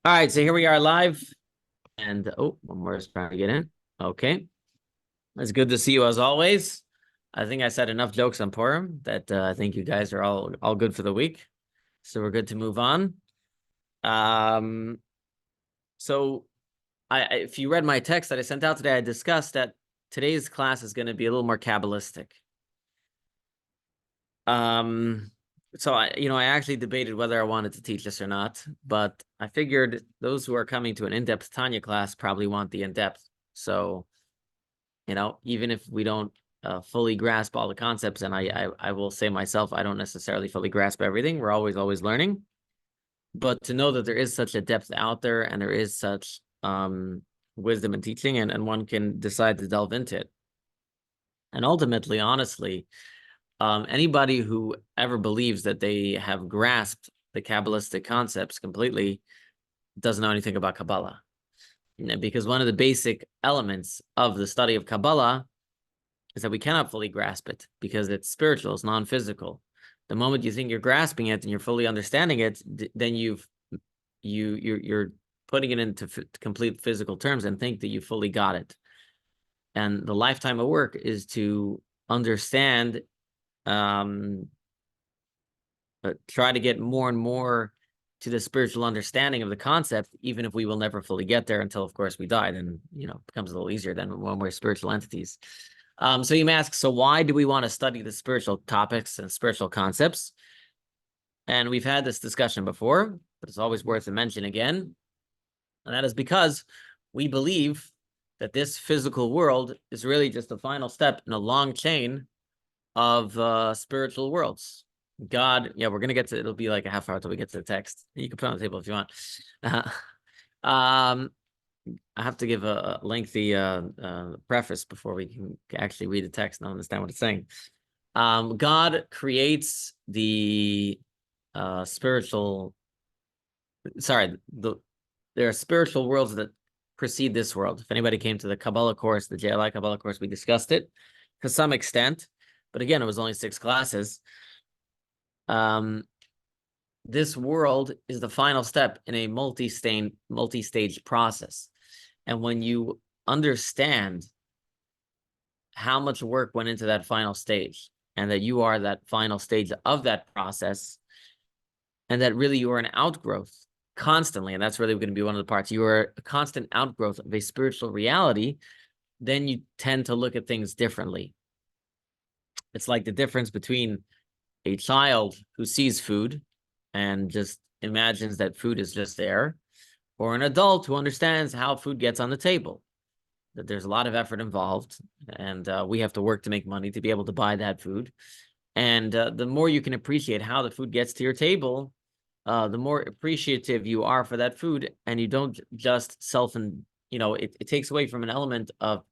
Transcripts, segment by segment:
All right, so here we are live, and one more is trying to get in. Okay, it's good to see you as always. I think I said enough jokes on Purim that I think you guys are all good for the week, so we're good to move on. Um, so if you read my text that I sent out today, I discussed that today's class is going to be a little more Kabbalistic. So I actually debated whether I wanted to teach this or not, but I figured those who are coming to an in-depth Tanya class probably want the in-depth. So, even if we don't fully grasp all the concepts, and I will say myself, I don't necessarily fully grasp everything. We're always learning, but to know that there is such a depth out there and there is such wisdom in teaching, and one can decide to delve into it. And ultimately, honestly, anybody who ever believes that they have grasped the Kabbalistic concepts completely doesn't know anything about Kabbalah. Because one of the basic elements of the study of Kabbalah is that we cannot fully grasp it because it's spiritual, it's non-physical. The moment you think you're grasping it and you're fully understanding it, then you're putting it into complete physical terms and think that you fully got it. And the lifetime of work is to understand, try to get more and more to the spiritual understanding of the concept, even if we will never fully get there until, of course, we die. Then, it becomes a little easier than when we're spiritual entities. So you may ask, so why do we want to study the spiritual topics and spiritual concepts? And we've had this discussion before, but it's always worth to mention again. And that is because we believe that this physical world is really just the final step in a long chain of spiritual worlds. God, yeah, we're gonna get to it'll be like a half hour till we get to the text. You can put it on the table if you want. I have to give a lengthy preface before we can actually read the text and understand what it's saying. God creates the spiritual. Sorry, there are spiritual worlds that precede this world. If anybody came to the Kabbalah course, the JLI Kabbalah course, we discussed it to some extent, but again, it was only 6 classes. This world is the final step in a multi-stage process. And when you understand how much work went into that final stage, and that you are that final stage of that process, and that really you are an outgrowth constantly, and that's really going to be one of the parts, you are a constant outgrowth of a spiritual reality, then you tend to look at things differently. It's like the difference between a child who sees food and just imagines that food is just there, or an adult who understands how food gets on the table, that there's a lot of effort involved, and we have to work to make money to be able to buy that food. And the more you can appreciate how the food gets to your table, the more appreciative you are for that food, and you don't just it takes away from an element of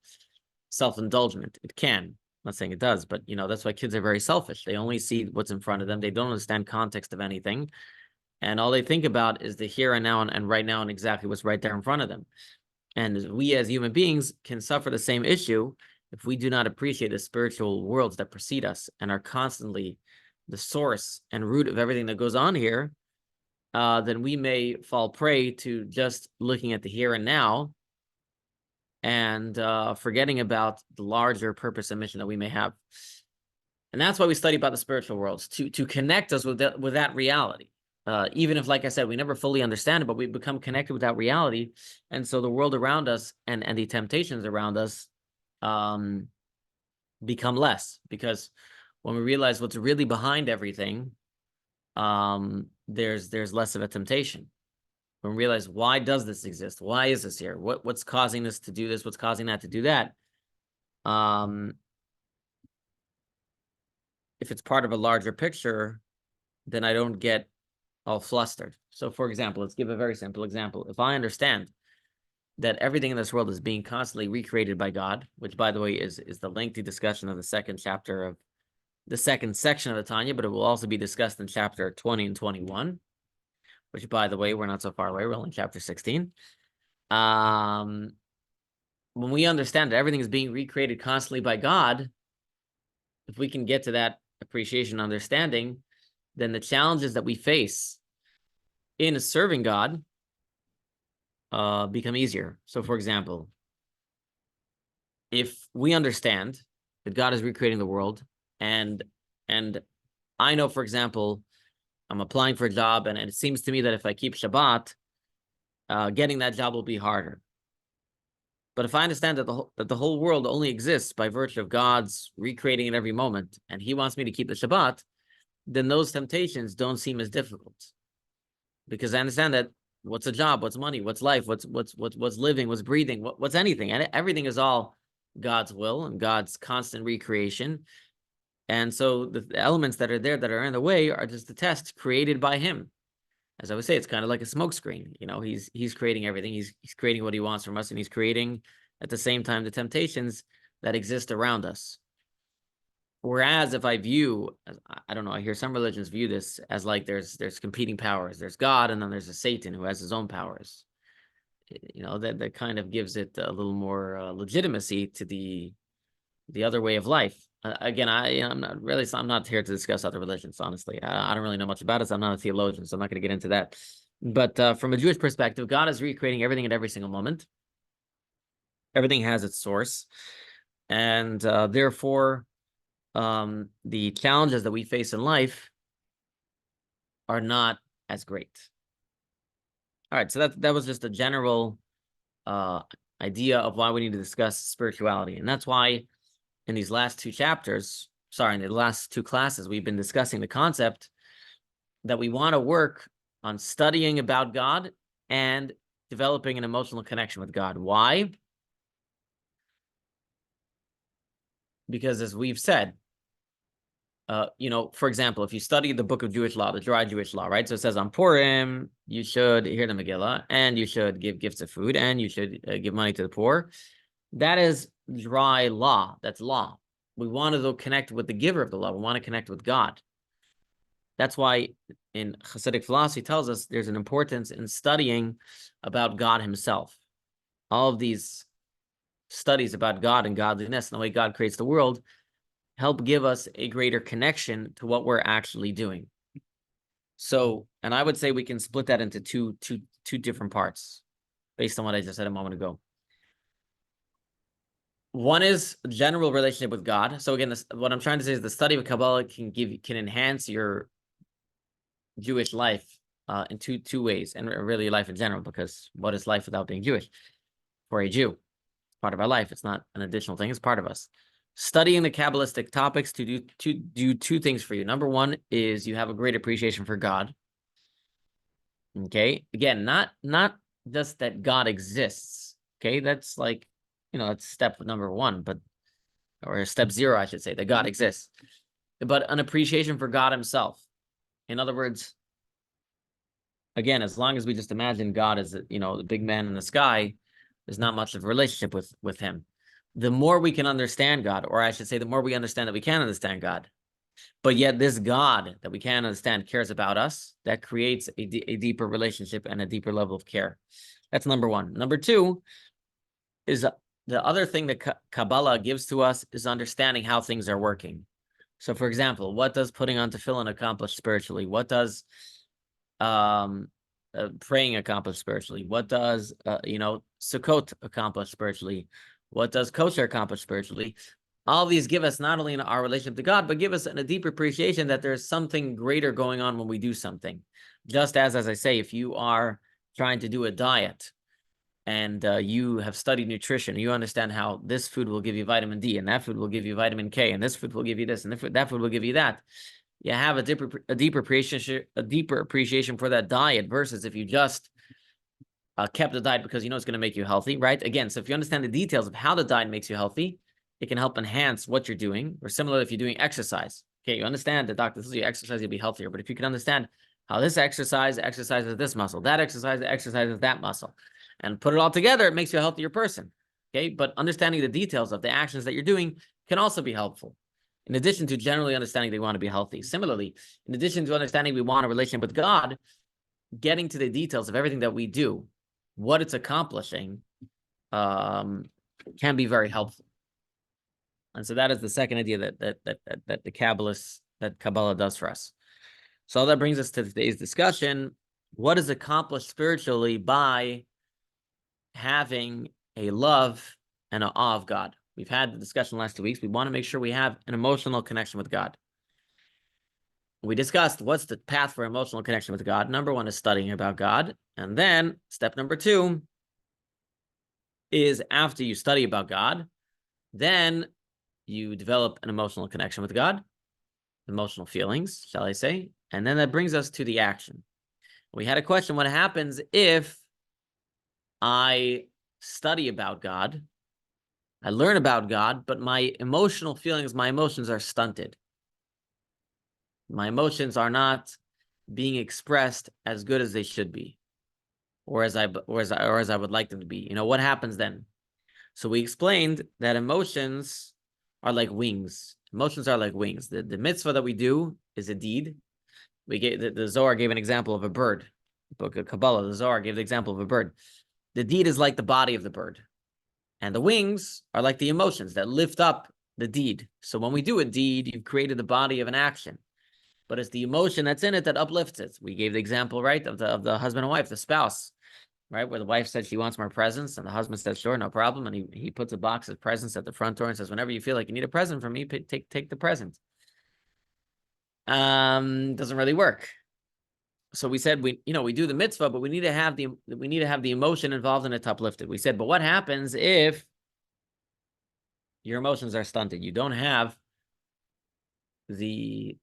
self-indulgence. It can. I'm not saying it does, but that's why kids are very selfish. They only see what's in front of them. They don't understand context of anything. And all they think about is the here and now and right now and exactly what's right there in front of them. And we as human beings can suffer the same issue if we do not appreciate the spiritual worlds that precede us and are constantly the source and root of everything that goes on here. Then we may fall prey to just looking at the here and now and forgetting about the larger purpose and mission that we may have. And that's why we study about the spiritual worlds, to connect us with that reality. Even if, like I said, we never fully understand it, but we become connected with that reality. And so the world around us and the temptations around us become less, because when we realize what's really behind everything, there's less of a temptation. When we realize, why does this exist? Why is this here? What's causing this to do this? What's causing that to do that? If it's part of a larger picture, then I don't get all flustered. So, for example, let's give a very simple example. If I understand that everything in this world is being constantly recreated by God, which, by the way, is the lengthy discussion of the second chapter of the second section of the Tanya, but it will also be discussed in chapter 20 and 21, which, by the way, we're not so far away. We're only in chapter 16. When we understand that everything is being recreated constantly by God, if we can get to that appreciation and understanding, then the challenges that we face in serving God become easier. So, for example, if we understand that God is recreating the world, and I know, for example, I'm applying for a job, and it seems to me that if I keep Shabbat, getting that job will be harder. But if I understand that the whole world only exists by virtue of God's recreating it every moment, and He wants me to keep the Shabbat, then those temptations don't seem as difficult, because I understand that what's a job, what's money, what's life, what's living, what's breathing, what's anything, and everything is all God's will and God's constant recreation. And so the elements that are there that are in the way are just the tests created by Him. As I would say, it's kind of like a smoke screen. He's creating everything. He's creating what He wants from us, and He's creating at the same time the temptations that exist around us. Whereas if I view, I don't know, I hear some religions view this as like there's competing powers. There's God, and then there's a Satan who has his own powers. That kind of gives it a little more legitimacy to the other way of life. Again, I'm not here to discuss other religions, honestly. I don't really know much about it, so I'm not a theologian, so I'm not going to get into that. But from a Jewish perspective, God is recreating everything at every single moment. Everything has its source. And therefore, the challenges that we face in life are not as great. All right, so that was just a general idea of why we need to discuss spirituality. And that's why in these last two chapters, in the last two classes, we've been discussing the concept that we want to work on studying about God and developing an emotional connection with God. Why? Because as we've said, for example, if you study the book of Jewish law, the dry Jewish law, right? So it says on Purim, you should hear the Megillah, and you should give gifts of food, and you should give money to the poor. That is dry law. That's law. We want to connect with the giver of the law. We want to connect with God. That's why in Hasidic philosophy tells us there's an importance in studying about God Himself. All of these studies about God and godliness and the way God creates the world help give us a greater connection to what we're actually doing. So, and I would say we can split that into two different parts based on what I just said a moment ago. One is general relationship with God. So again, what I'm trying to say is the study of Kabbalah can enhance your Jewish life in two ways, and really life in general, because what is life without being Jewish? For a Jew, it's part of our life. It's not an additional thing. It's part of us. Studying the Kabbalistic topics to do two things for you. Number one is you have a great appreciation for God. Okay, again, not just that God exists. Okay, that's like, that's step number one, or step zero, I should say, that God exists. But an appreciation for God Himself. In other words, again, as long as we just imagine God as the big man in the sky, there's not much of a relationship with Him. The more we can understand God, or I should say, the more we understand that we can understand God, but yet this God that we can't understand cares about us, that creates a deeper relationship and a deeper level of care. That's number one. Number two is the other thing that Kabbalah gives to us is understanding how things are working. So, for example, what does putting on tefillin accomplish spiritually? What does praying accomplish spiritually? What does Sukkot accomplish spiritually? What does kosher accomplish spiritually? All these give us not only in our relationship to God, but give us a deeper appreciation that there's something greater going on when we do something. Just as I say, if you are trying to do a diet and you have studied nutrition, you understand how this food will give you vitamin D, and that food will give you vitamin K, and this food will give you this, and that food will give you that. You have a deeper appreciation for that diet, versus if you just kept the diet because it's going to make you healthy, right? Again, so if you understand the details of how the diet makes you healthy, it can help enhance what you're doing. Or similarly, if you're doing exercise, okay, you understand the doctor says you exercise, you'll be healthier. But if you can understand how this exercise exercises this muscle, that exercise exercises that muscle, and put it all together, it makes you a healthier person. Okay, but understanding the details of the actions that you're doing can also be helpful. In addition to generally understanding they want to be healthy. Similarly, in addition to understanding we want a relationship with God, getting to the details of everything that we do, what it's accomplishing, can be very helpful. And so that is the second idea that Kabbalah does for us. So that brings us to today's discussion. What is accomplished spiritually by having a love and an awe of God. We've had the discussion the last 2 weeks. We want to make sure we have an emotional connection with God. We discussed what's the path for emotional connection with God. Number 1 is studying about God. And then step number 2 is after you study about God, then you develop an emotional connection with God, emotional feelings, shall I say. And then that brings us to the action. We had a question, what happens if I study about God, I learn about God, but my emotional feelings, my emotions are stunted. My emotions are not being expressed as good as they should be, or as I would like them to be. What happens then? So we explained that emotions are like wings. Emotions are like wings. The mitzvah that we do is a deed. We gave the Zohar gave an example of a bird. Book of Kabbalah, the Zohar gave the example of a bird. The deed is like the body of the bird, and the wings are like the emotions that lift up the deed. So when we do a deed, you've created the body of an action, but it's the emotion that's in it that uplifts it. We gave the example, right, of the husband and wife, the spouse, right, where the wife said she wants more presents, and the husband said, sure, no problem, and he puts a box of presents at the front door and says, whenever you feel like you need a present from me, take the present. Doesn't really work. So we said we do the mitzvah, but we need to have the emotion involved in it uplifted. We said, but what happens if your emotions are stunted? You don't have the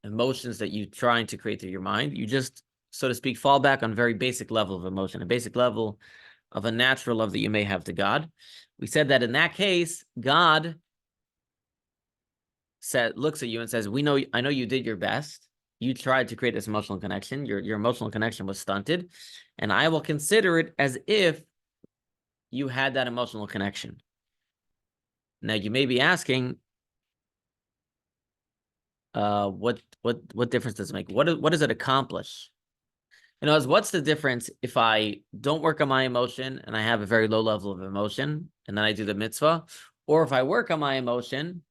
emotions that you're trying to create through your mind. You just, so to speak, fall back on a very basic level of emotion, a basic level of a natural love that you may have to God. We said that in that case, God looks at you and says, I know you did your best. You tried to create this emotional connection. Your emotional connection was stunted, and I will consider it as if you had that emotional connection. Now, you may be asking, what difference does it make? What does it accomplish? What's the difference if I don't work on my emotion and I have a very low level of emotion, and then I do the mitzvah, or if I work on my emotion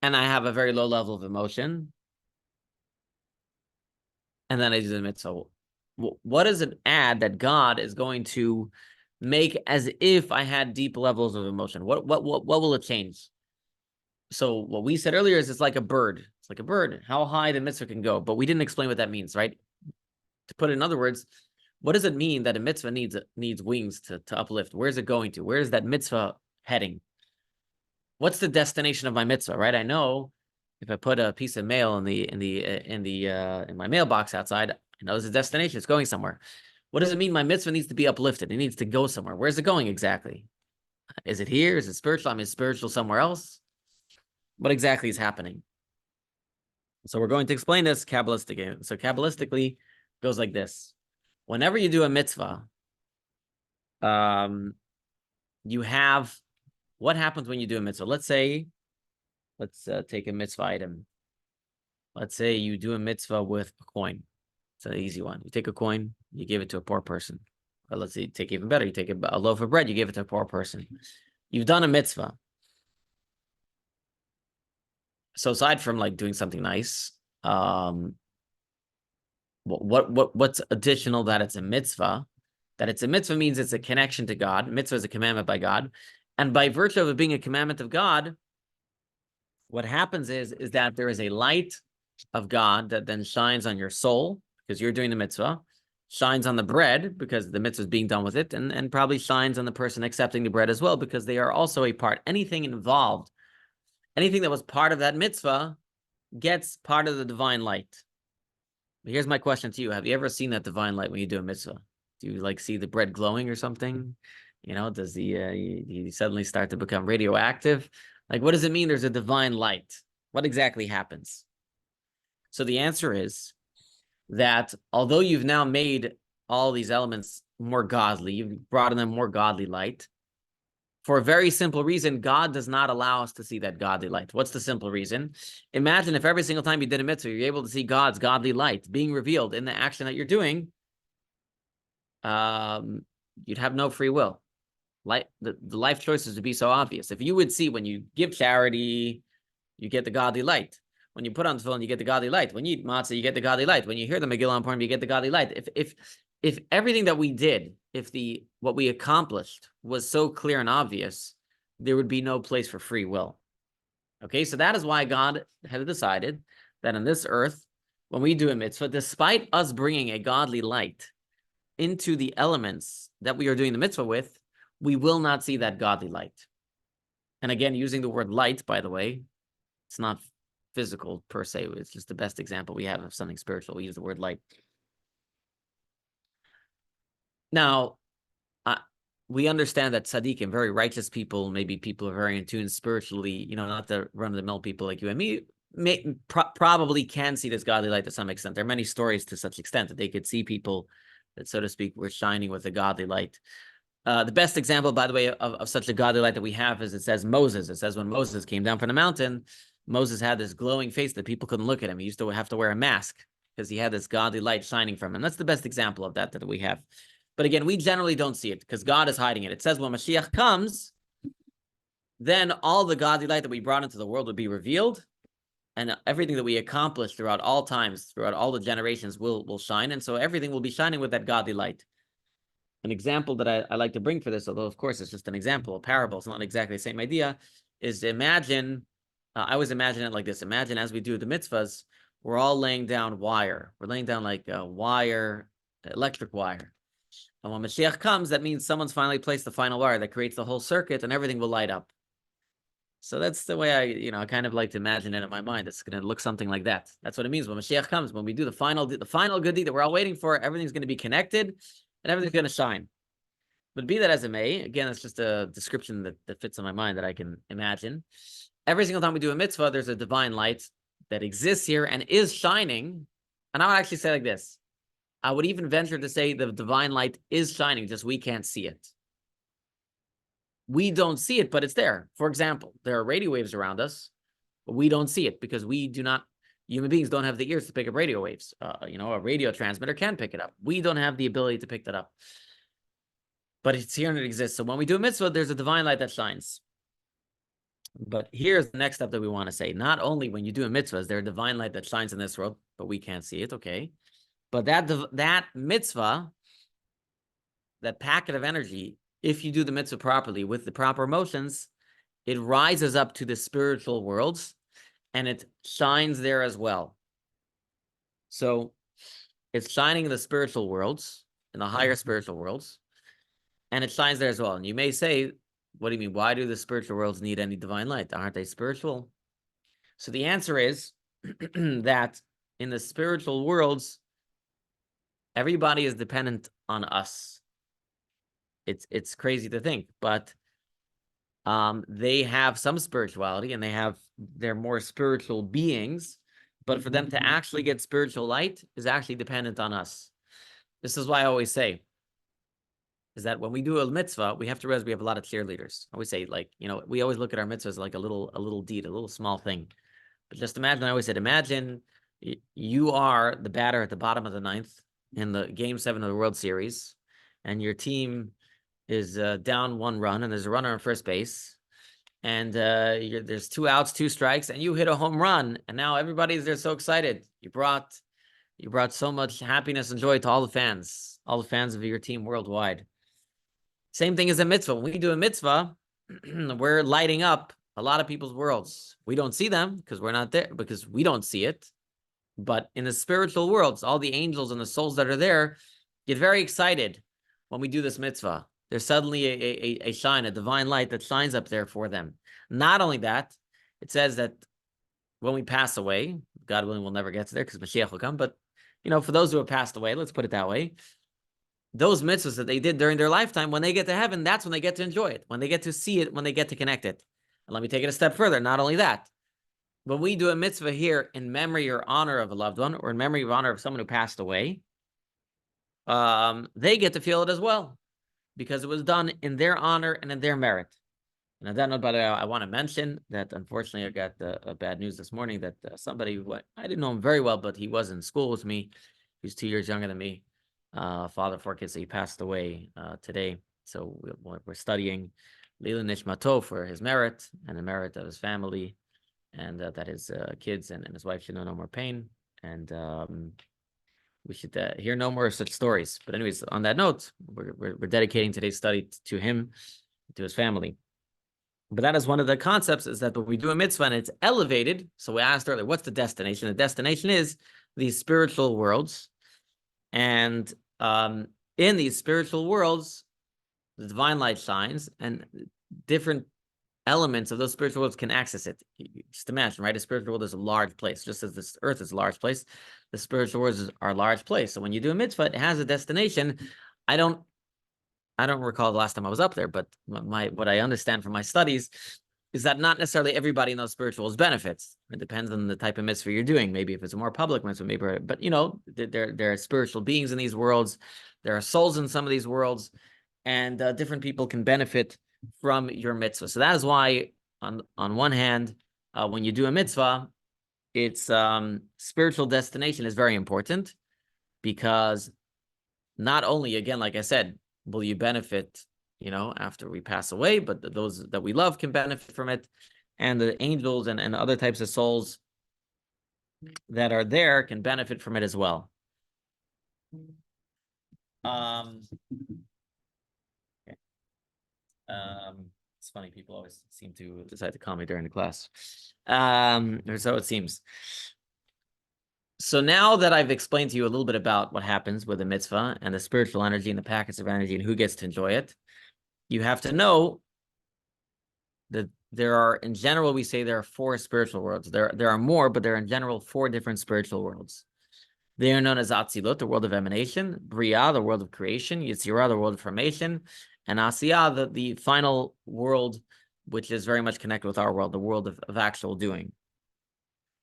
and I have a very low level of emotion, and then I do the mitzvah? What does it add that God is going to make as if I had deep levels of emotion? What will it change? So what we said earlier is it's like a bird. It's like a bird, how high the mitzvah can go. But we didn't explain what that means, right? To put it in other words, what does it mean that a mitzvah needs wings to uplift? Where's it going to? Where is that mitzvah heading? What's the destination of my mitzvah, right? I know if I put a piece of mail in my mailbox outside, I know there's a destination. It's going somewhere. What does it mean? My mitzvah needs to be uplifted. It needs to go somewhere. Where's it going exactly? Is it here? Is it spiritual? I mean, spiritual somewhere else? What exactly is happening? So we're going to explain this Kabbalistically. So Kabbalistically, it goes like this. Whenever you do a mitzvah, you have, what happens when you do a mitzvah? Let's take a mitzvah item. Let's say you do a mitzvah with a coin. It's an easy one. You take a coin, you give it to a poor person. Or let's say, take even better, you take a loaf of bread, you give it to a poor person. You've done a mitzvah. So aside from like doing something nice, what's additional that it's a mitzvah? That it's a mitzvah means it's a connection to God. Mitzvah is a commandment by God. And by virtue of it being a commandment of God, what happens is that there is a light of God that then shines on your soul because you're doing the mitzvah, shines on the bread because the mitzvah is being done with it, and probably shines on the person accepting the bread as well because they are also a part. Anything involved, anything that was part of that mitzvah gets part of the divine light. But here's my question to you. Have you ever seen that divine light when you do a mitzvah? Do you like see the bread glowing or something? Does you suddenly start to become radioactive? Like, what does it mean there's a divine light? What exactly happens? So the answer is that although you've now made all these elements more godly, you've brought in them more godly light, for a very simple reason, God does not allow us to see that godly light. What's the simple reason? Imagine if every single time you did a mitzvah, you're able to see God's godly light being revealed in the action that you're doing, you'd have no free will. The life choices would be so obvious. If you would see when you give charity, you get the godly light. When you put on the phone, you get the godly light. When you eat matzah, you get the godly light. When you hear the Megillah on Purim, you get the godly light. if everything that we did, if what we accomplished was so clear and obvious, there would be no place for free will. Okay, so that is why God had decided that on this earth, when we do a mitzvah, despite us bringing a godly light into the elements that we are doing the mitzvah with, we will not see that godly light. And again, using the word light, by the way, it's not physical per se. It's just the best example we have of something spiritual. We use the word light. Now, we understand that tzaddikim, very righteous people, maybe people who are very in tune spiritually, not the run-of-the-mill people like you and me, probably can see this godly light to some extent. There are many stories to such extent that they could see people that, so to speak, were shining with a godly light. The best example, by the way, of such a godly light that we have is it says Moses. It says when Moses came down from the mountain, Moses had this glowing face that people couldn't look at him. He used to have to wear a mask because he had this godly light shining from him. That's the best example of that we have. But again, we generally don't see it because God is hiding it. It says when Mashiach comes, then all the godly light that we brought into the world would be revealed, and everything that we accomplished throughout all times, throughout all the generations will shine. And so everything will be shining with that godly light. An example that I like to bring for this, although of course it's just an example, a parable, it's not exactly the same idea, is imagine, I always imagine it like this. Imagine as we do the mitzvahs, we're all laying down wire. We're laying down like a wire, electric wire. And when Mashiach comes, that means someone's finally placed the final wire that creates the whole circuit and everything will light up. So that's the way I kind of like to imagine it in my mind. It's going to look something like that. That's what it means when Mashiach comes. When we do the final good deed that we're all waiting for, everything's going to be connected and everything's going to shine. But be that as it may, again, it's just a description that fits in my mind that I can imagine. Every single time we do a mitzvah, there's a divine light that exists here and is shining. And I would actually say like this. I would even venture to say the divine light is shining, just we can't see it. We don't see it, but it's there. For example, there are radio waves around us, but we don't see it because human beings don't have the ears to pick up radio waves. A radio transmitter can pick it up. We don't have the ability to pick that up. But it's here and it exists. So when we do a mitzvah, there's a divine light that shines. But here's the next step that we want to say. Not only when you do a mitzvah, is there a divine light that shines in this world, but we can't see it, okay? But that mitzvah, that packet of energy, if you do the mitzvah properly with the proper emotions, it rises up to the spiritual worlds and it shines there as well. So it's shining in the spiritual worlds, in the higher spiritual worlds, and it shines there as well. And you may say, what do you mean? Why do the spiritual worlds need any divine light? Aren't they spiritual? So the answer is that in the spiritual worlds, everybody is dependent on us. It's crazy to think, but they have some spirituality and they're more spiritual beings, but for them to actually get spiritual light is actually dependent on us. This is why I always say is that when we do a mitzvah, we have to realize we have a lot of cheerleaders. I always say, we always look at our mitzvahs like a little deed, a little small thing. But just imagine, I always said, imagine you are the batter at the bottom of the ninth in the Game 7 of the World Series, and your team is down 1 run, and there's a runner on first base, and there's 2 outs, 2 strikes, and you hit a home run, and now everybody's there so excited. You brought so much happiness and joy to all the fans of your team worldwide. Same thing as a mitzvah. When we do a mitzvah, we're lighting up a lot of people's worlds. We don't see them because we're not there, because we don't see it. But in the spiritual worlds, all the angels and the souls that are there get very excited when we do this mitzvah. There's suddenly a shine, a divine light that shines up there for them. Not only that, it says that when we pass away, God willing, we'll never get to there because Mashiach will come. But, for those who have passed away, let's put it that way, those mitzvahs that they did during their lifetime, when they get to heaven, that's when they get to enjoy it, when they get to see it, when they get to connect it. And let me take it a step further. Not only that, when we do a mitzvah here in memory or honor of a loved one, or in memory or honor of someone who passed away, they get to feel it as well, because it was done in their honor and in their merit. And on that note, by the way, I want to mention that unfortunately I got bad news this morning that somebody who I didn't know him very well, but he was in school with me. He's 2 years younger than me. Father of 4 kids, so he passed away today. So we're studying Lila Nishmato for his merit and the merit of his family, and that his kids and his wife should know no more pain. And We should hear no more such stories. But anyways, on that note, we're dedicating today's study to him, to his family. But that is one of the concepts, is that when we do a mitzvah and it's elevated, so we asked earlier, what's the destination? The destination is these spiritual worlds. And in these spiritual worlds, the divine light shines, and different elements of those spiritual worlds can access it. Just imagine, right? A spiritual world is a large place. Just as this earth is a large place, the spiritual worlds are a large place. So when you do a mitzvah, it has a destination. I don't recall the last time I was up there, but what I understand from my studies is that not necessarily everybody in those spiritual worlds benefits. It depends on the type of mitzvah you're doing. Maybe if it's a more public mitzvah, maybe, but there are spiritual beings in these worlds. There are souls in some of these worlds, and different people can benefit from your mitzvah. So that is why, on one hand, when you do a mitzvah, its spiritual destination is very important, because not only, again, like I said, will you benefit, after we pass away, but those that we love can benefit from it, and the angels and other types of souls that are there can benefit from it as well. It's funny, people always seem to decide to call me during the class, or so it seems. So now that I've explained to you a little bit about what happens with a mitzvah and the spiritual energy and the packets of energy and who gets to enjoy it, you have to know that there are, in general, we say there are 4 spiritual worlds. There are more, but there are in general 4 different spiritual worlds. They are known as Atzilut, the world of emanation; Bria, the world of creation; Yetzirah, the world of formation; and Asiyah, the final world, which is very much connected with our world, the world of actual doing.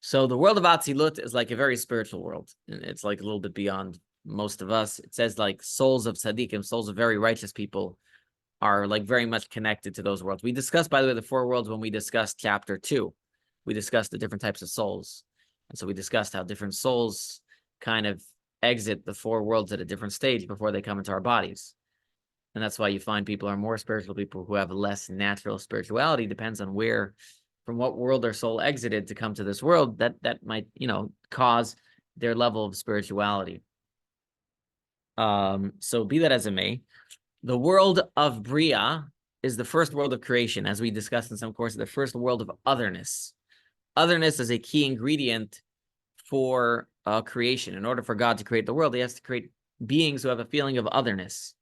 So the world of Atzilut is like a very spiritual world. It's like a little bit beyond most of us. It says like souls of tzaddikim, souls of very righteous people, are like very much connected to those worlds. We discussed, by the way, the 4 worlds when we discussed chapter 2. We discussed the different types of souls. And so we discussed how different souls kind of exit the 4 worlds at a different stage before they come into our bodies. And that's why you find people are more spiritual, people who have less natural spirituality. Depends on where, from what world their soul exited to come to this world, that might, cause their level of spirituality. So be that as it may, the world of Bria is the first world of creation, as we discussed in some courses, the first world of otherness. Otherness is a key ingredient for creation. In order for God to create the world, he has to create beings who have a feeling of otherness.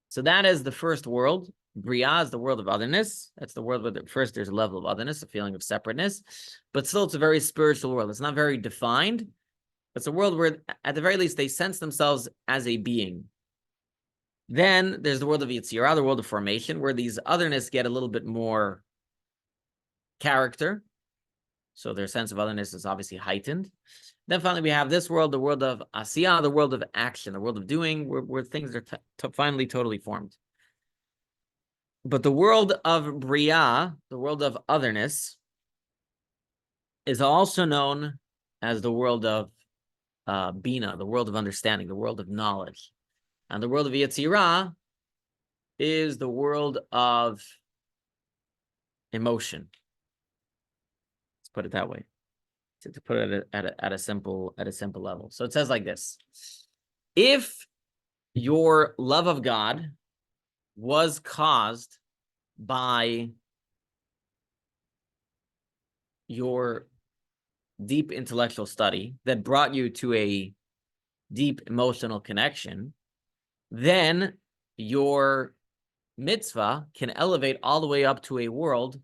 So that is the first world. Bria is the world of otherness. That's the world where first there's a level of otherness, a feeling of separateness, but still it's a very spiritual world. It's not very defined. It's a world where, at the very least, they sense themselves as a being. Then there's the world of Yetzirah, the world of formation, where these otherness get a little bit more character. So their sense of otherness is obviously heightened. Then finally we have this world, the world of Asiyah, the world of action, the world of doing, where things are finally totally formed. But the world of Bria, the world of otherness, is also known as the world of Bina, the world of understanding, the world of knowledge. And the world of Yetzirah is the world of emotion. Let's put it that way, to put it at a simple level. So it says like this: if your love of God was caused by your deep intellectual study that brought you to a deep emotional connection, then your mitzvah can elevate all the way up to a world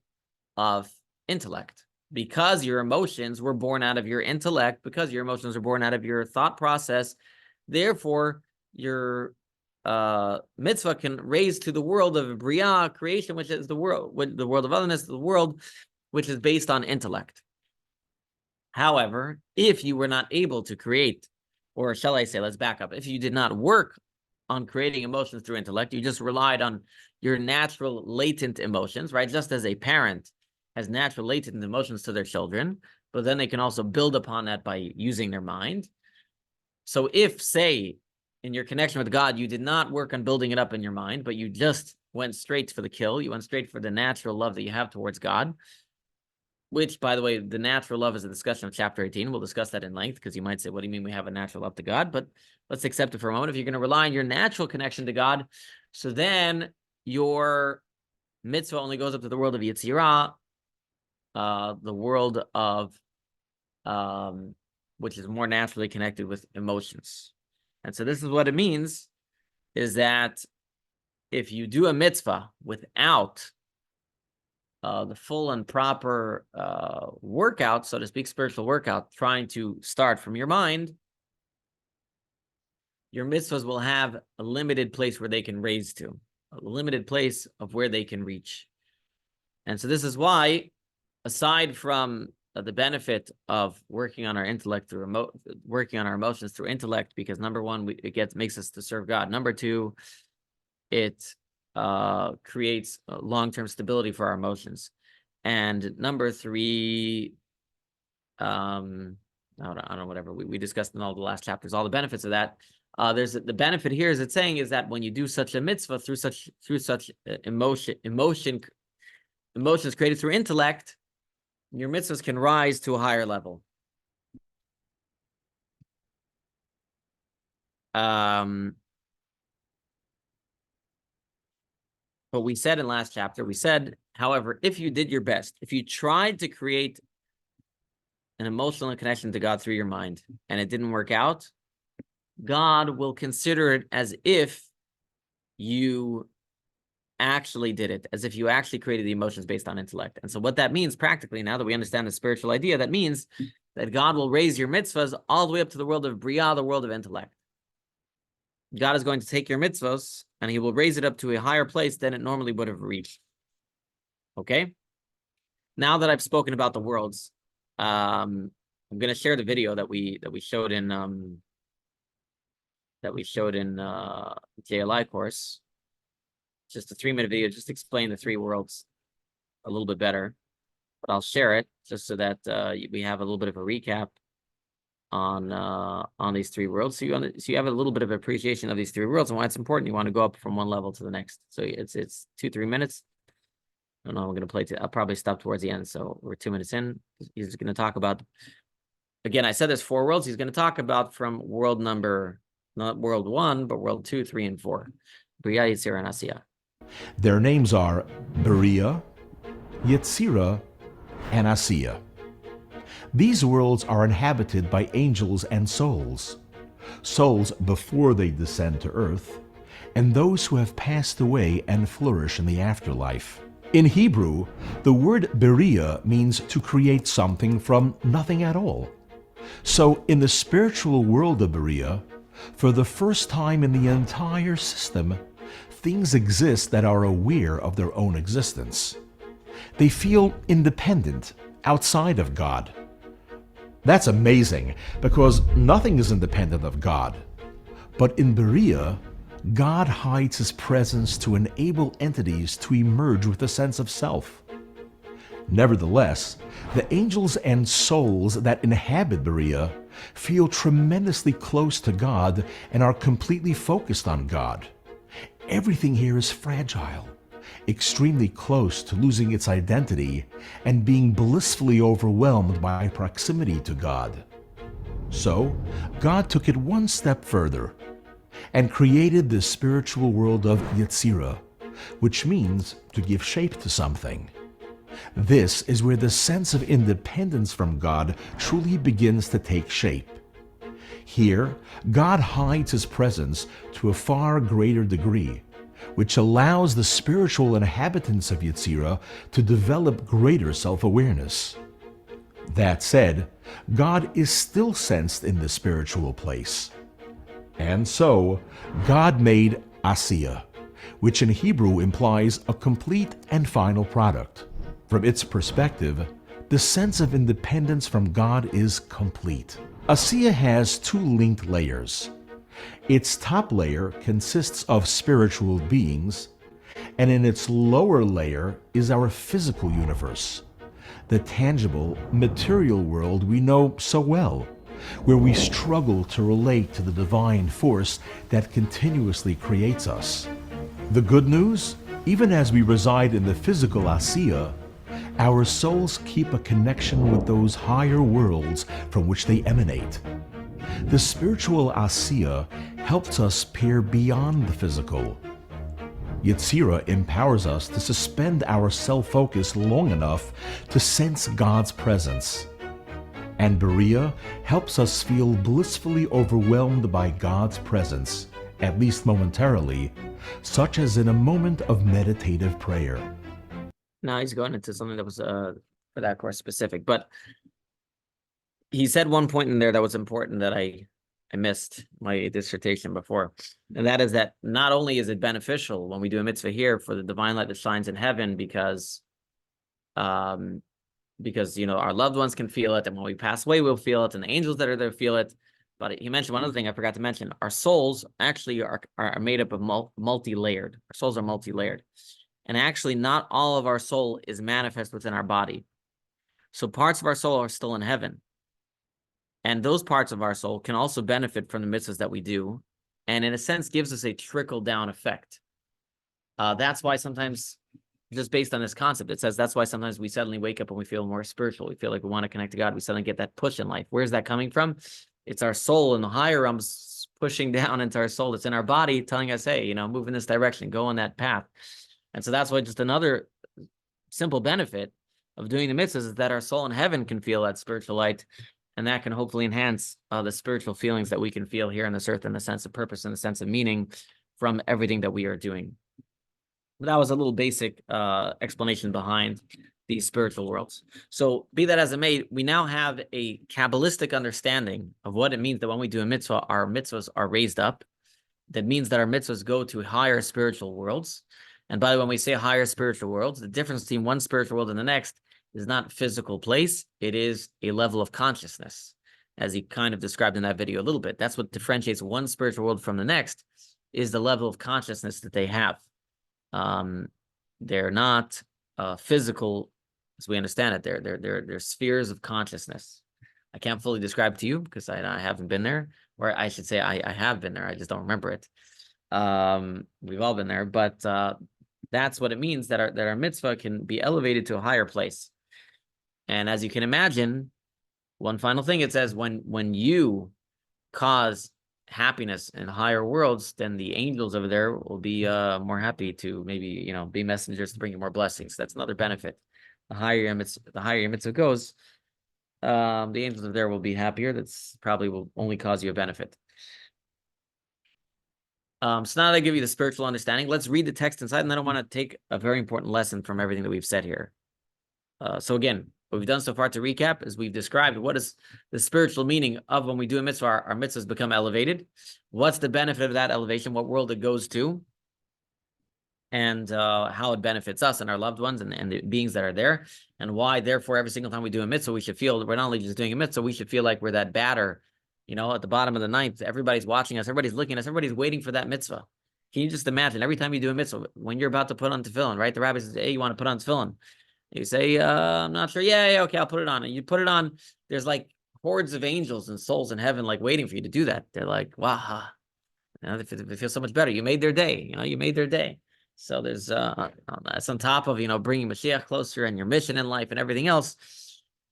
of intellect, because your emotions were born out of your intellect, because your emotions are born out of your thought process. Therefore, your mitzvah can raise to the world of Bria, creation, which is the world of otherness, the world which is based on intellect. However, if you were not able to create, or shall I say, let's back up, if you did not work on creating emotions through intellect, you just relied on your natural latent emotions, right? Just as a parent has natural latent emotions to their children, but then they can also build upon that by using their mind. So if, say, in your connection with God, you did not work on building it up in your mind, but you just went straight for the kill, you went straight for the natural love that you have towards God, which, by the way, the natural love is a discussion of chapter 18. We'll discuss that in length, because you might say, what do you mean we have a natural love to God? But let's accept it for a moment. If you're going to rely on your natural connection to God, so then your mitzvah only goes up to the world of Yetzirah, the world of, which is more naturally connected with emotions. And so this is what it means, is that if you do a mitzvah without the full and proper workout, so to speak, spiritual workout, trying to start from your mind, your mitzvahs will have a limited place where they can raise to, a limited place of where they can reach. And so this is why, aside from the benefit of working on our intellect through working on our emotions through intellect, because number one, it makes us to serve God. Number two, it creates long-term stability for our emotions. And number three, I don't know, whatever we discussed in all the last chapters, all the benefits of that. There's the benefit here is it's saying is that when you do such a mitzvah through such emotions created through intellect, your mitzvahs can rise to a higher level. But we said in last chapter, however, if you did your best, if you tried to create an emotional connection to God through your mind and it didn't work out, God will consider it as if you actually did it, as if you actually created the emotions based on intellect. And so what that means practically, now that we understand the spiritual idea, that means that God will raise your mitzvahs all the way up to the world of Bria, the world of intellect. God is going to take your mitzvahs and he will raise it up to a higher place than it normally would have reached. Okay? Now that I've spoken about the worlds, I'm going to share the video that we showed in JLI course. Just a 3-minute video, just to explain the 3 worlds a little bit better. But I'll share it just so that we have a little bit of a recap on these 3 worlds, so you have a little bit of appreciation of these 3 worlds and why it's important. You want to go up from one level to the next. So it's 2-3 minutes. I don't know. I'm going to play. I'll probably stop towards the end. So we're 2 minutes in. He's going to talk about. Again, I said there's 4 worlds. He's going to talk about from world number, not world 1, but world 2, 3, and 4. Bria, Yetzirah, and Asiya. Their names are Bria, Yetzirah, and Asiya. These worlds are inhabited by angels and souls before they descend to earth, and those who have passed away and flourish in the afterlife. In Hebrew, the word Beria means to create something from nothing at all. So in the spiritual world of Beria, for the first time in the entire system, things exist that are aware of their own existence. They feel independent, outside of God. That's amazing, because nothing is independent of God. But in Beria, God hides his presence to enable entities to emerge with a sense of self. Nevertheless, the angels and souls that inhabit Beria feel tremendously close to God and are completely focused on God. Everything here is fragile, extremely close to losing its identity and being blissfully overwhelmed by proximity to God. So, God took it one step further and created the spiritual world of Yetzirah, which means to give shape to something. This is where the sense of independence from God truly begins to take shape. Here, God hides his presence to a far greater degree, which allows the spiritual inhabitants of Yetzirah to develop greater self-awareness. That said, God is still sensed in the spiritual place. And so, God made Asiya, which in Hebrew implies a complete and final product. From its perspective, the sense of independence from God is complete. Asiya has 2 linked layers. Its top layer consists of spiritual beings, and in its lower layer is our physical universe, the tangible, material world we know so well, where we struggle to relate to the divine force that continuously creates us. The good news, even as we reside in the physical Asiya, our souls keep a connection with those higher worlds from which they emanate. The spiritual Asiya helps us peer beyond the physical. Yetzirah empowers us to suspend our self-focus long enough to sense God's presence. And Beriah helps us feel blissfully overwhelmed by God's presence, at least momentarily, such as in a moment of meditative prayer. Now he's going into something that was for that course specific, but he said one point in there that was important that I missed my dissertation before, and that is that not only is it beneficial when we do a mitzvah here for the divine light that shines in heaven, because you know our loved ones can feel it, and when we pass away we'll feel it, and the angels that are there feel it. But he mentioned one other thing I forgot to mention: our souls actually are made up of multi-layered. Our souls are multi-layered, and actually not all of our soul is manifest within our body. So parts of our soul are still in heaven. And those parts of our soul can also benefit from the mitzvahs that we do, and in a sense gives us a trickle-down effect. That's why sometimes, just based on this concept, it says that's why sometimes we suddenly wake up and we feel more spiritual. We feel like we want to connect to God. We suddenly get that push in life. Where's that coming from? It's our soul in the higher realms pushing down into our soul that's in our body, telling us, hey, you know, move in this direction, go on that path. And so that's why just another simple benefit of doing the mitzvahs is that our soul in heaven can feel that spiritual light. And that can hopefully enhance the spiritual feelings that we can feel here on this earth, in the sense of purpose and the sense of meaning from everything that we are doing. But that was a little basic explanation behind these spiritual worlds. So be that as it may, we now have a Kabbalistic understanding of what it means that when we do a mitzvah, our mitzvahs are raised up. That means that our mitzvahs go to higher spiritual worlds. And by the way, when we say higher spiritual worlds, the difference between one spiritual world and the next is not physical place, it is a level of consciousness, as he kind of described in that video a little bit. That's what differentiates one spiritual world from the next, is the level of consciousness that they have. They're not physical as we understand it. They're spheres of consciousness. I can't fully describe to you because I haven't been there, or I should say I have been there, I just don't remember it. We've all been there, but that's what it means, that our mitzvah can be elevated to a higher place. And as you can imagine, one final thing, it says when you cause happiness in higher worlds, then the angels over there will be more happy to maybe, you know, be messengers to bring you more blessings. That's another benefit. The higher your mitzvah goes, the angels over there will be happier. That's probably will only cause you a benefit. So now that I give you the spiritual understanding, let's read the text inside, and then I want to take a very important lesson from everything that we've said here. So again, what we've done so far to recap is we've described what is the spiritual meaning of when we do a mitzvah, our mitzvahs become elevated. What's the benefit of that elevation? What world it goes to? And how it benefits us and our loved ones and the beings that are there. And why, therefore, every single time we do a mitzvah, we should feel that we're not only just doing a mitzvah, we should feel like we're that batter, you know, at the bottom of the ninth. Everybody's watching us. Everybody's looking at us. Everybody's waiting for that mitzvah. Can you just imagine every time you do a mitzvah, when you're about to put on tefillin, right? The rabbi says, hey, you want to put on tefillin? You say, I'm not sure. Yeah, okay, I'll put it on. And you put it on. There's like hordes of angels and souls in heaven, like waiting for you to do that. They're like, wow, you know, they feel so much better. You made their day. You know, you made their day. So there's that's on top of, you know, bringing Mashiach closer and your mission in life and everything else.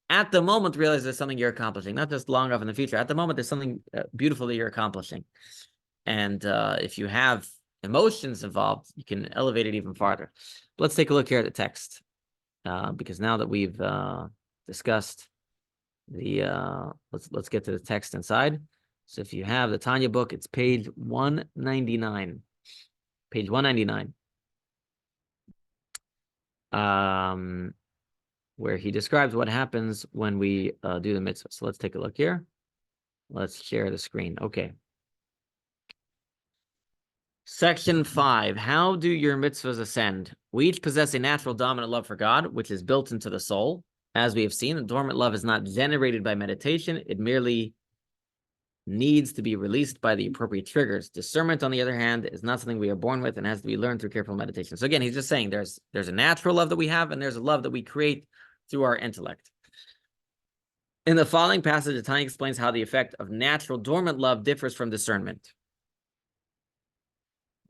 At the moment, realize there's something you're accomplishing, not just long off in the future. At the moment, there's something beautiful that you're accomplishing. And if you have emotions involved, you can elevate it even farther. But let's take a look here at the text. Because now that we've discussed the let's get to the text inside. So if you have the Tanya book, it's page 199. Page 199. Where he describes what happens when we do the mitzvah. So let's take a look here. Let's share the screen. Okay. Section 5, how do your mitzvahs ascend? We each possess a natural dominant love for God, which is built into the soul. As we have seen, the dormant love is not generated by meditation. It merely needs to be released by the appropriate triggers. Discernment, on the other hand, is not something we are born with and has to be learned through careful meditation. So again, he's just saying there's a natural love that we have, and there's a love that we create through our intellect. In the following passage, Tanya explains how the effect of natural dormant love differs from discernment.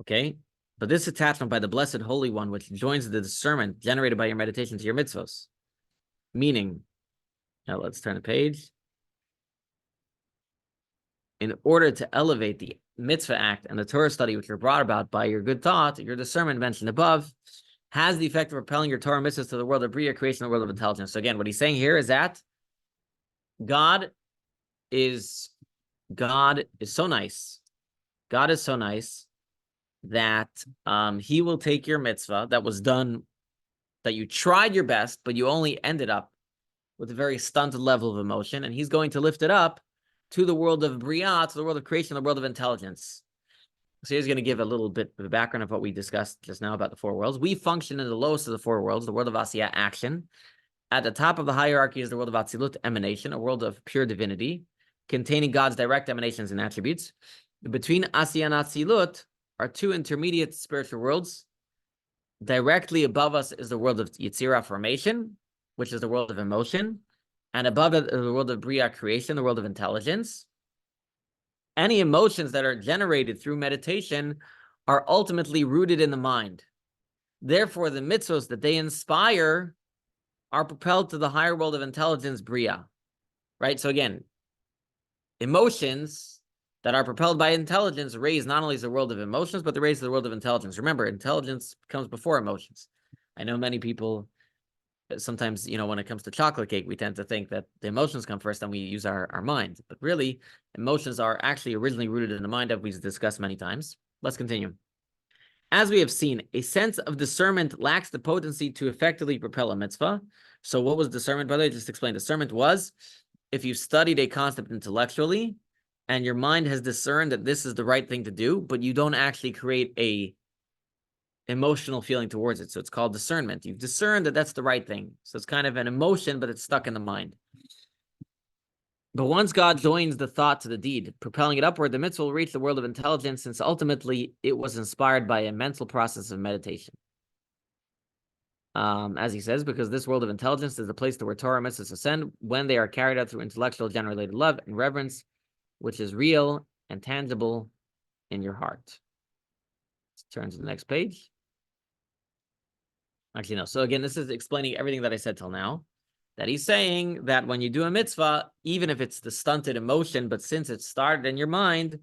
Okay, but this attachment by the Blessed Holy One, which joins the discernment generated by your meditation to your mitzvahs, Meaning, now let's turn the page. In order to elevate the mitzvah act and the Torah study, which are brought about by your good thought, your discernment mentioned above, has the effect of propelling your Torah mitzvahs to the world of Bria, creation, the world of intelligence. So again, what he's saying here is that God is so nice. God is so nice that he will take your mitzvah that was done, that you tried your best, but you only ended up with a very stunted level of emotion, and he's going to lift it up to the world of Bria, to the world of creation, the world of intelligence. So he's going to give a little bit of a background of what we discussed just now about the four worlds. We function in the lowest of the four worlds, the world of Asiya, action. At the top of the hierarchy is the world of Atzilut, emanation, a world of pure divinity, containing God's direct emanations and attributes. Between Asiya and Atzilut are two intermediate spiritual worlds. Directly above us is the world of Yetzirah, formation, which is the world of emotion. And above it is the world of Bria, creation, the world of intelligence. Any emotions that are generated through meditation are ultimately rooted in the mind. Therefore, the mitzvahs that they inspire are propelled to the higher world of intelligence, Bria. Right? So again, emotions that are propelled by intelligence raise not only the world of emotions, but they raise the world of intelligence. Remember, intelligence comes before emotions. I know many people, sometimes, when it comes to chocolate cake, we tend to think that the emotions come first, and we use our mind. But really, emotions are actually originally rooted in the mind, that we've discussed many times. Let's continue. As we have seen, a sense of discernment lacks the potency to effectively propel a mitzvah. So what was discernment, by the way? Just explain. Discernment was if you studied a concept intellectually and your mind has discerned that this is the right thing to do, but you don't actually create a emotional feeling towards it. So it's called discernment. You've discerned that that's the right thing. So it's kind of an emotion, but it's stuck in the mind. But once God joins the thought to the deed, propelling it upward, the mitzvah will reach the world of intelligence, since ultimately it was inspired by a mental process of meditation. As he says, because this world of intelligence is the place to where Torah mitzvahs ascend when they are carried out through intellectual generated love and reverence, which is real and tangible in your heart. Let's turn to the next page. Actually, no. So again, this is explaining everything that I said till now. That he's saying that when you do a mitzvah, even if it's the stunted emotion, but since it started in your mind,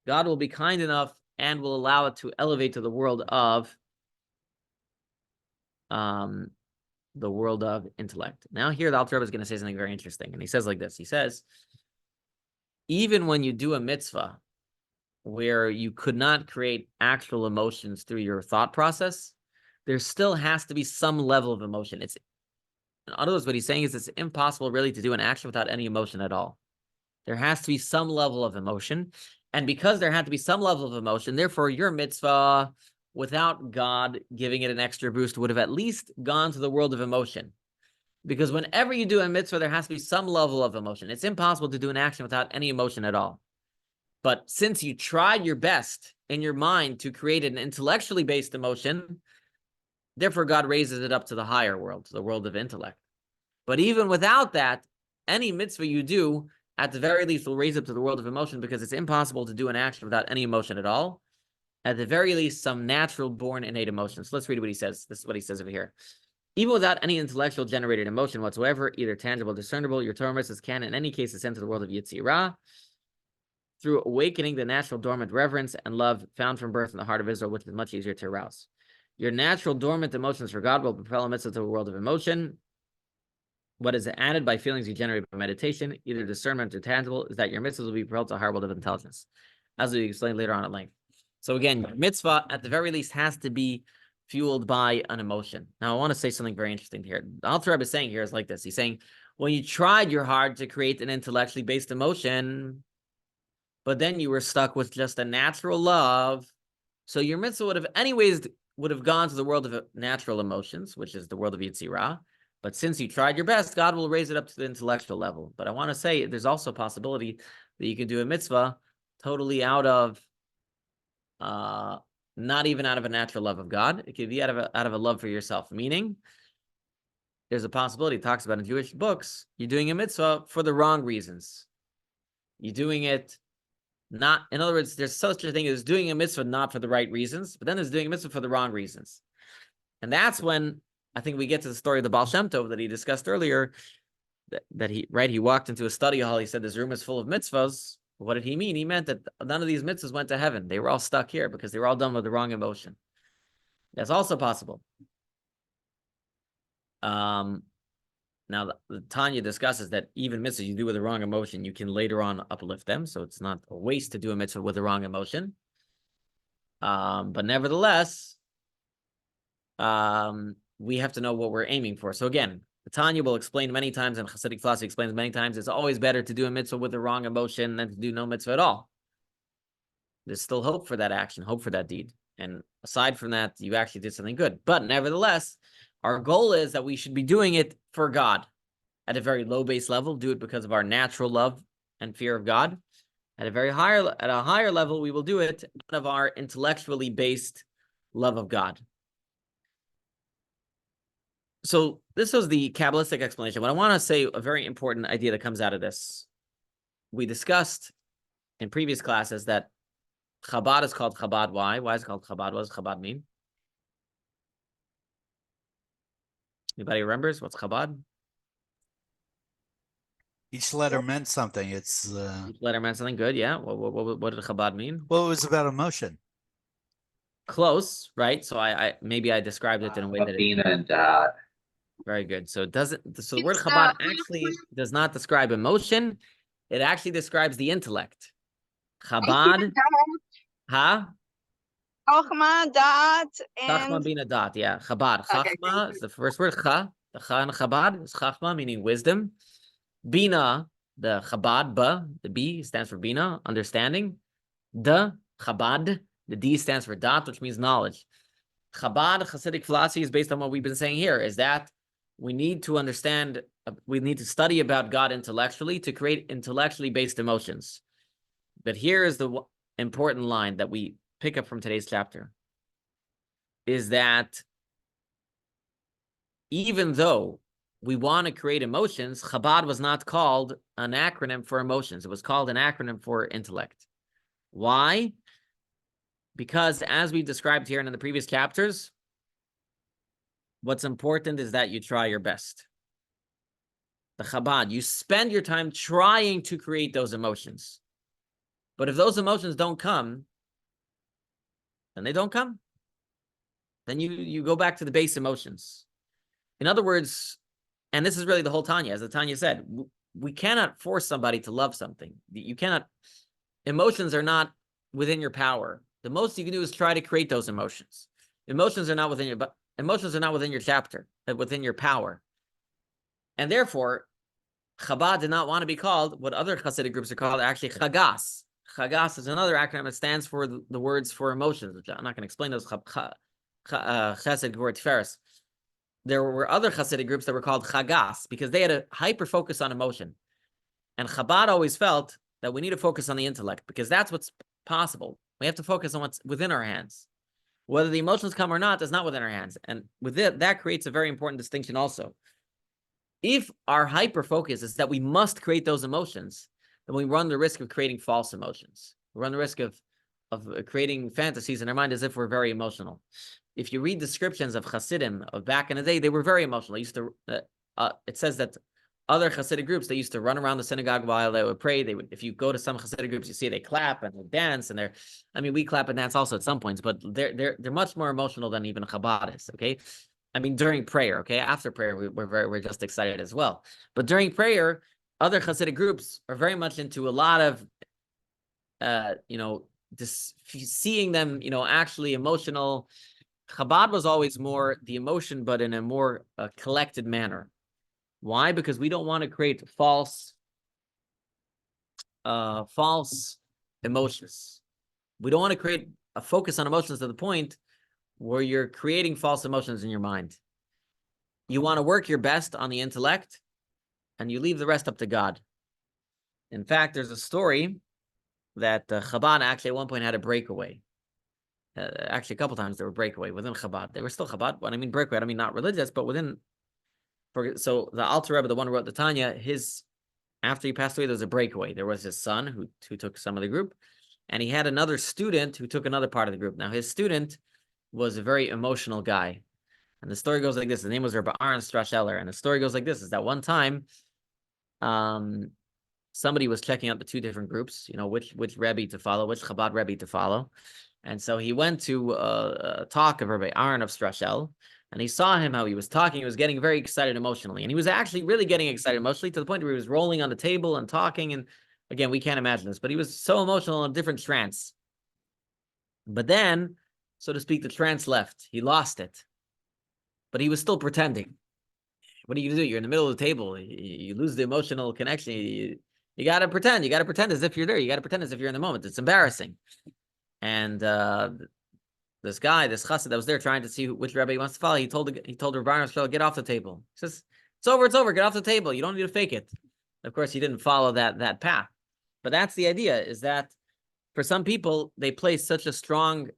God will be kind enough and will allow it to elevate to the world of intellect. Now here, the Alter Rebbe is going to say something very interesting. And he says like this. He says, even when you do a mitzvah where you could not create actual emotions through your thought process, there still has to be some level of emotion. In other words, what he's saying is it's impossible really to do an action without any emotion at all. There has to be some level of emotion. And because there had to be some level of emotion, therefore your mitzvah, without God giving it an extra boost, would have at least gone to the world of emotion. Because whenever you do a mitzvah, there has to be some level of emotion. It's impossible to do an action without any emotion at all. But since you tried your best in your mind to create an intellectually based emotion, therefore God raises it up to the higher world, to the world of intellect. But even without that, any mitzvah you do, at the very least, will raise up to the world of emotion, because it's impossible to do an action without any emotion at all. At the very least, some natural born innate emotions. So let's read what he says. This is what he says over here. Even without any intellectual generated emotion whatsoever, either tangible or discernible, your Torah mitzvahs can in any case ascend to the world of Yetzirah through awakening the natural dormant reverence and love found from birth in the heart of Israel, which is much easier to arouse. Your natural dormant emotions for God will propel a mitzvah to a world of emotion. What is added by feelings you generate by meditation, either discernment or tangible, is that your mitzvahs will be propelled to a higher world of intelligence, as we explain later on at length. So again, your mitzvah, at the very least, has to be fueled by an emotion. Now, I want to say something very interesting here. The Alter Rebbe is saying here is like this. He's saying, when you tried your hard to create an intellectually based emotion, but then you were stuck with just a natural love, so your mitzvah would have gone to the world of natural emotions, which is the world of Yetzirah. But since you tried your best, God will raise it up to the intellectual level. But I want to say there's also a possibility that you can do a mitzvah totally out of, not even out of a natural love of God. It could be out of a love for yourself. Meaning, there's a possibility, it talks about in Jewish books, you're doing a mitzvah for the wrong reasons. You're doing it not, in other words, there's such a thing as doing a mitzvah not for the right reasons, but then there's doing a mitzvah for the wrong reasons. And that's when I think we get to the story of the Baal Shem Tov that he discussed earlier, that he walked into a study hall, he said, this room is full of mitzvahs. What did he mean? He meant that none of these mitzvahs went to heaven. They were all stuck here because they were all done with the wrong emotion. That's also possible. Now, the Tanya discusses that even mitzvahs you do with the wrong emotion, you can later on uplift them. So it's not a waste to do a mitzvah with the wrong emotion. But nevertheless, we have to know what we're aiming for. So again, the Tanya will explain many times, and Hasidic philosophy explains many times, it's always better to do a mitzvah with the wrong emotion than to do no mitzvah at all. There's still hope for that action, hope for that deed. And aside from that, you actually did something good. But nevertheless, our goal is that we should be doing it for God at a very low base level, do it because of our natural love and fear of God. At a higher level, we will do it out of our intellectually based love of God. So this was the Kabbalistic explanation. What I want to say, a very important idea that comes out of this. We discussed in previous classes that Chabad is called Chabad. Why? Why is it called Chabad? What does Chabad mean? Anybody remembers what's Chabad? Each letter meant something. Each letter meant something good, yeah. What did Chabad mean? Well, it was about emotion. Close, right? So I maybe I described it in a way that Bina and Dad. Very good. So it doesn't. So the word Chabad actually does not describe emotion. It actually describes the intellect. Chabad, Chachma, Da'at, Chachma and Bina Dat. Yeah, Chabad. Okay. Chachma is the first word. The Cha in Chabad is Chachma, meaning wisdom. Bina, the Chabad, the B stands for Bina, understanding. The Chabad, the D stands for Dat, which means knowledge. Chabad, Hasidic philosophy, is based on what we've been saying here, is that we need to understand, we need to study about God intellectually to create intellectually based emotions. But here is the important line that we pick up from today's chapter, is that even though we want to create emotions, Chabad was not called an acronym for emotions. It was called an acronym for intellect. Why? Because as we described here and in the previous chapters, what's important is that you try your best. The Chabad, you spend your time trying to create those emotions. But if those emotions don't come, then they don't come. Then you go back to the base emotions. In other words, and this is really the whole Tanya, as the Tanya said, we cannot force somebody to love something. You cannot, emotions are not within your power. The most you can do is try to create those emotions. Emotions are not within your chapter, within your power. And therefore, Chabad did not want to be called what other Hasidic groups are called, actually Chagas. Chagas is another acronym that stands for the words for emotions, which I'm not going to explain those. Chesed, Gvur, Tiferes. There were other Hasidic groups that were called Chagas because they had a hyper focus on emotion. And Chabad always felt that we need to focus on the intellect because that's what's possible. We have to focus on what's within our hands. Whether the emotions come or not is not within our hands. And with it, that creates a very important distinction also. If our hyper focus is that we must create those emotions, then we run the risk of creating false emotions. We run the risk of creating fantasies in our mind as if we're very emotional. If you read descriptions of Hasidim of back in the day, they were very emotional. They used to, it says that other Hasidic groups, they used to run around the synagogue while they would pray. They would, if you go to some Hasidic groups, you see they clap and they dance, and we clap and dance also at some points, but they're much more emotional than even Chabad is. Okay, I mean during prayer. Okay, after prayer we're just excited as well. But during prayer, other Hasidic groups are very much into a lot of, just seeing them, actually emotional. Chabad was always more the emotion, but in a more collected manner. Why? Because we don't want to create false emotions. We don't want to create a focus on emotions to the point where you're creating false emotions in your mind. You want to work your best on the intellect, and you leave the rest up to God. In fact, there's a story that Chabad actually at one point had a breakaway. Actually, a couple times there were breakaway within Chabad. They were still Chabad. When I mean breakaway, I don't mean not religious, but within. So the Alter Rebbe, the one who wrote the Tanya, after he passed away, there was a breakaway. There was his son who took some of the group, and he had another student who took another part of the group. Now his student was a very emotional guy, And the story goes like this. The name was Rabbi Aaron Strasheller. And the story goes like this, is that one time, somebody was checking out the two different groups, which Rebbe to follow, which Chabad Rebbe to follow. And so he went to a talk of Rabbi Aaron of Strashel, and he saw him, how he was talking. He was getting very excited emotionally. And he was actually really getting excited emotionally to the point where he was rolling on the table and talking. And again, we can't imagine this, but he was so emotional in a different trance. But then, so to speak, the trance left. He lost it. But he was still pretending. What are you going to do? You're in the middle of the table. You lose the emotional connection. You got to pretend. You got to pretend as if you're there. You got to pretend as if you're in the moment. It's embarrassing. And this guy, this chassid that was there trying to see which Rabbi he wants to follow, he told Rabbi Aaron, get off the table. He says, it's over, get off the table. You don't need to fake it. Of course, he didn't follow that path. But that's the idea, is that for some people, they place such a strong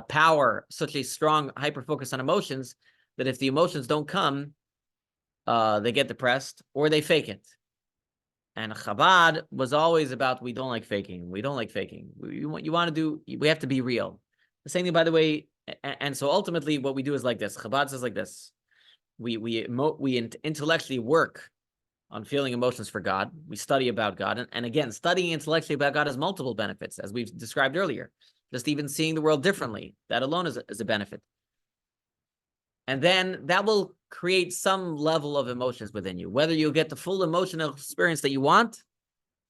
power, such a strong hyper-focus on emotions, that if the emotions don't come, they get depressed or they fake it. And Chabad was always about, we don't like faking. We don't like faking. We have to be real. The same thing, by the way, and so ultimately what we do is like this. Chabad says like this. We intellectually work on feeling emotions for God. We study about God. And again, studying intellectually about God has multiple benefits, as we've described earlier. Just even seeing the world differently, that alone is a benefit. And then that will create some level of emotions within you. Whether you'll get the full emotional experience that you want,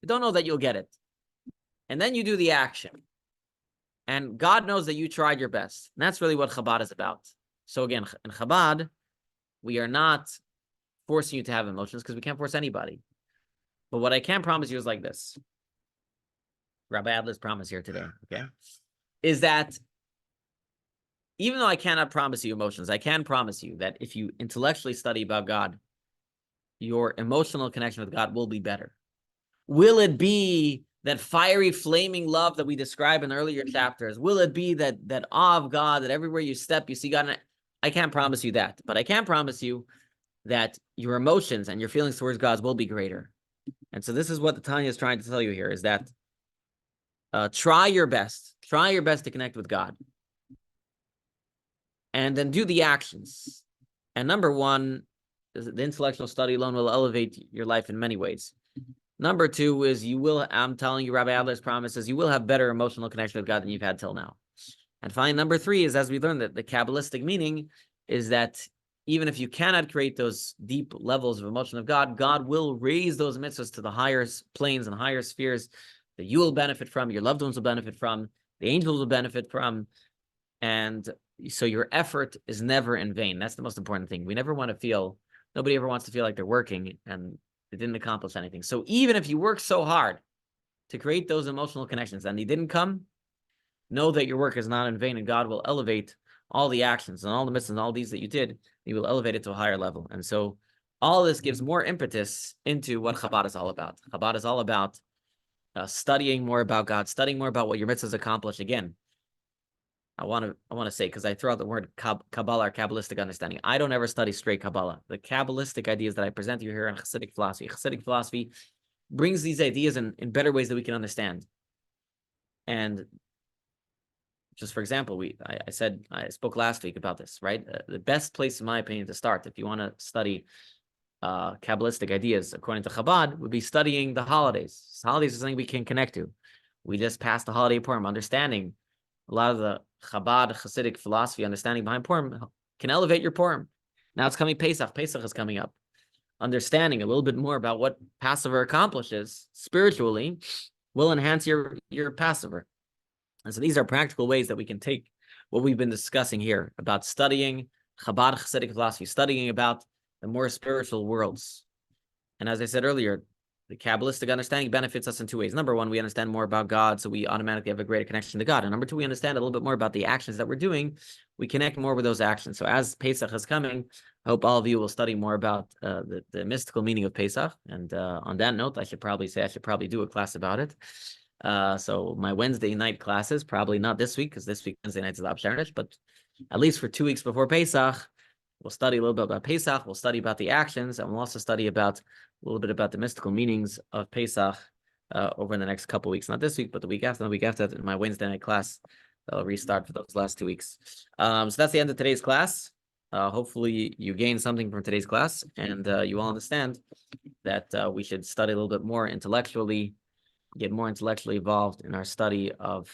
you don't know that you'll get it. And then you do the action. And God knows that you tried your best. And that's really what Chabad is about. So again, in Chabad, we are not forcing you to have emotions because we can't force anybody. But what I can promise you is like this. Rabbi Adler's promise here today, okay, is that even though I cannot promise you emotions, I can promise you that if you intellectually study about God, your emotional connection with God will be better. Will it be that fiery, flaming love that we describe in earlier chapters? Will it be that awe of God, that everywhere you step, you see God? I can't promise you that, but I can promise you that your emotions and your feelings towards God will be greater. And so this is what the Tanya is trying to tell you here, is that try your best to connect with God. And then do the actions. And number one, the intellectual study alone will elevate your life in many ways. Number two is I'm telling you, Rabbi Adler's promise is you will have better emotional connection with God than you've had till now. And finally, number three is, as we learned, that the Kabbalistic meaning is that even if you cannot create those deep levels of emotion of God, God will raise those mitzvahs to the higher planes and higher spheres that you will benefit from, your loved ones will benefit from, the angels will benefit from, and so your effort is never in vain. That's the most important thing. Nobody ever wants to feel like they're working and they didn't accomplish anything. So even if you work so hard to create those emotional connections and they didn't come, know that your work is not in vain, and God will elevate all the actions and all the mitzvahs and all these that you did. He will elevate it to a higher level. And so all this gives more impetus into what Chabad is all about. Chabad is all about studying more about God, studying more about what your mitzvahs accomplish. Again, I want to say, because I throw out the word Kabbalah or Kabbalistic understanding. I don't ever study straight Kabbalah. The Kabbalistic ideas that I present to you here in Hasidic philosophy brings these ideas in better ways that we can understand. And just for example, I spoke last week about this, right? The best place, in my opinion, to start, if you want to study Kabbalistic ideas according to Chabad, would be studying the holidays. Holidays are something we can connect to. We just passed the holiday Purim, understanding a lot of the Chabad Hasidic philosophy, understanding behind Purim can elevate your Purim. Now it's coming Pesach. Pesach is coming up. Understanding a little bit more about what Passover accomplishes spiritually will enhance your Passover. And so these are practical ways that we can take what we've been discussing here about studying Chabad Hasidic philosophy, studying about the more spiritual worlds. And as I said earlier, the Kabbalistic understanding benefits us in two ways. Number one, we understand more about God, so we automatically have a greater connection to God. And number two, we understand a little bit more about the actions that we're doing. We connect more with those actions. So as Pesach is coming, I hope all of you will study more about the mystical meaning of Pesach. And on that note, I should probably do a class about it. So my Wednesday night classes, probably not this week, because this week Wednesday night is Labsharnish, but at least for 2 weeks before Pesach, we'll study a little bit about Pesach, we'll study about the actions, and we'll also study a little bit about the mystical meanings of Pesach over the next couple of weeks. Not this week, but the week after, in my Wednesday night class. I'll restart for those last 2 weeks. So that's the end of today's class. hopefully you gain something from today's class, and you all understand that we should study a little bit more intellectually, get more intellectually involved in our study of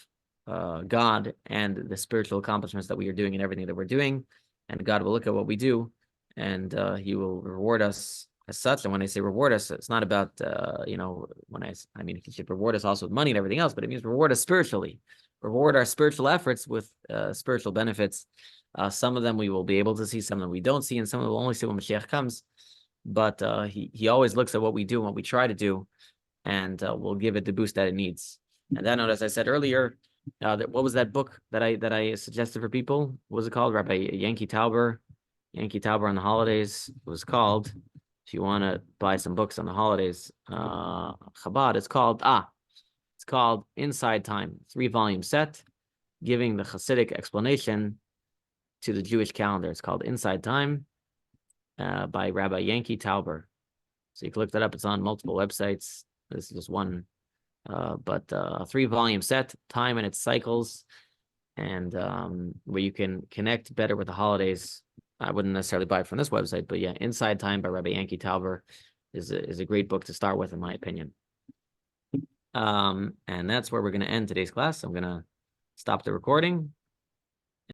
God and the spiritual accomplishments that we are doing and everything that we're doing. And God will look at what we do, and He will reward us as such. And when I say reward us, it's not about when I mean He should reward us also with money and everything else, but it means reward us spiritually, reward our spiritual efforts with spiritual benefits. Some of them we will be able to see, some of them we don't see, and some of them we'll only see when Mashiach comes. But he always looks at what we do and what we try to do, and we'll give it the boost that it needs. And that note, as I said earlier, what was that book that I suggested for people? What was it called? Rabbi Yankee Tauber on the holidays. It was called. If you want to buy some books on the holidays, Chabad. It's called Inside Time, 3-volume set, giving the Hasidic explanation to the Jewish calendar. It's called Inside Time by Rabbi Yankee Tauber. So you can look that up. It's on multiple websites. This is just one, but a 3-volume set, time and its cycles, and where you can connect better with the holidays. I wouldn't necessarily buy it from this website, but yeah, Inside Time by Rabbi Yankee Tauber is a great book to start with, in my opinion. And that's where we're going to end today's class. I'm going to stop the recording.